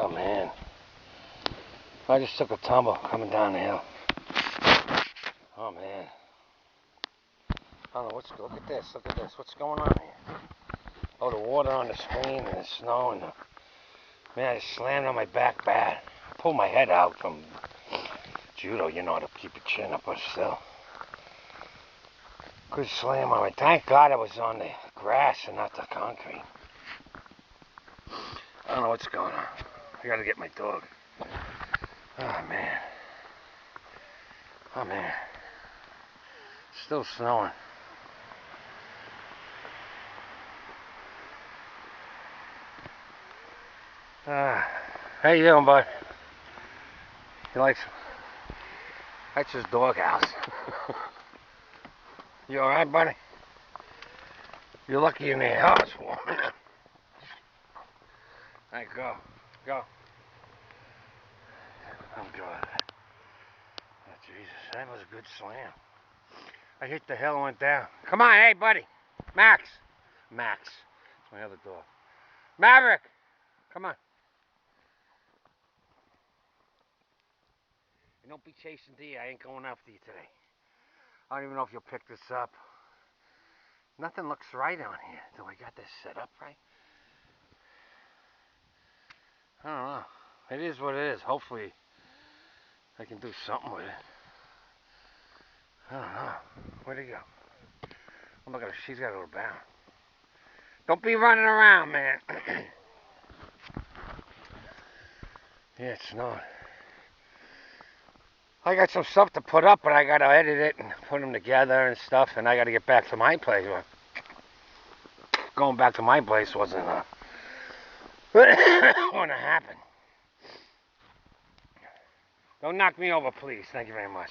Oh man, I just took a tumble coming down the hill. Oh man, I don't know what's. Look at this. Look at this. What's going on here? Oh, the water on the screen and the snow and the. Man, I just slammed on my back bad. I pulled my head out from judo, you know, to keep your chin up, but still. Good slam on me. Thank God I was on the grass and not the concrete. I don't know what's going on. I gotta get my dog. Oh man. Oh man. Still snowing. How you doing, bud? He likes. That's his doghouse. You alright, buddy? You're lucky in the house warm. Alright, go. Go. I'm good. Oh, Jesus, that was a good slam. I hit the hill and went down. Come on, hey, buddy. Max. Max. It's my other dog. Maverick. Come on. And don't be chasing deer. I ain't going after you today. I don't even know if you'll pick this up. Nothing looks right on here. Do I got this set up right? I don't know. It is what it is. Hopefully I can do something with it. I don't know. Where'd he go? Oh, look at her. She's got to go down. Don't be running around, man. Yeah, it's snowing. I got some stuff to put up, but I got to edit it and put them together and stuff, and I got to get back to my place. Going back to my place wasn't going to happen. Don't knock me over, please. Thank you very much.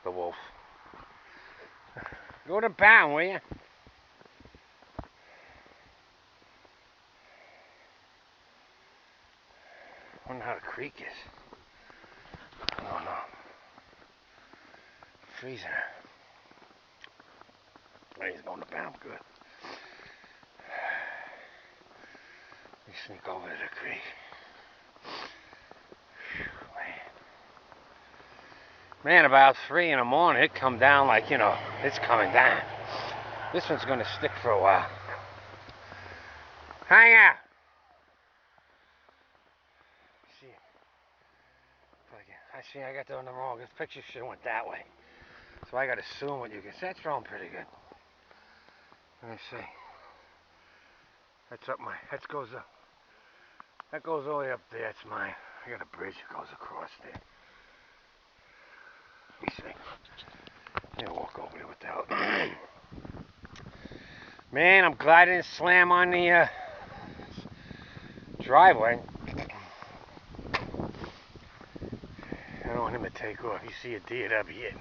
The wolf. Go to bound, will you? I wonder how the creek is. I don't know. Freezing. Oh, he's going to bound. Good. Let me sneak over to the creek. Man, about 3 in the morning, it come down like, you know, it's coming down. This one's going to stick for a while. Hang out. See, I got that on the wrong. This picture should have went that way. So I got to zoom what you can see. That's drawing pretty good. Let me see. That's up my, that goes up. That goes all the way up there. That's mine. I got a bridge that goes across there. Let me see. I'm gonna walk over there with that. Man, I'm glad I didn't slam on the driveway. I don't want him to take off. You see a deer, that'd be it.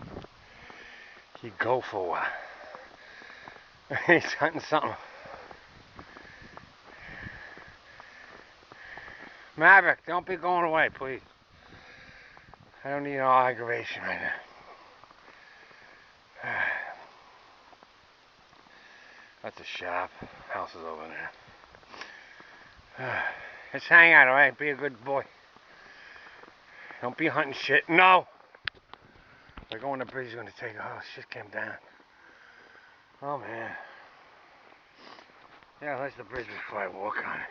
He'd go for a while. He's hunting something. Maverick, don't be going away, please. I don't need no aggravation right now. That's a shop. House is over there. Let's hang out, alright? Be a good boy. Don't be hunting shit. No! We're going to the bridge, going to take. Oh, shit came down. Oh, man. Yeah, that's the bridge before I walk on it.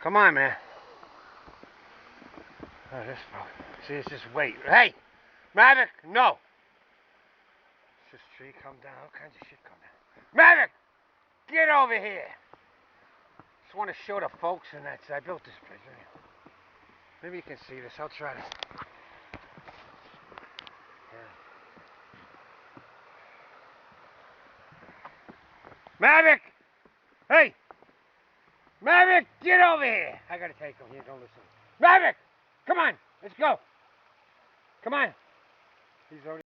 Come on, man. Oh, this bro. See, it's just wait. Hey! Maverick! No! It's just tree come down. All kinds of shit come down. Maverick! Get over here! Just want to show the folks and that I built this bridge. Maybe you can see this. I'll try to. Yeah. Maverick! Hey! Maverick, get over here! I gotta take him. Here, don't listen. Maverick! Come on! Let's go! Come on! He's already.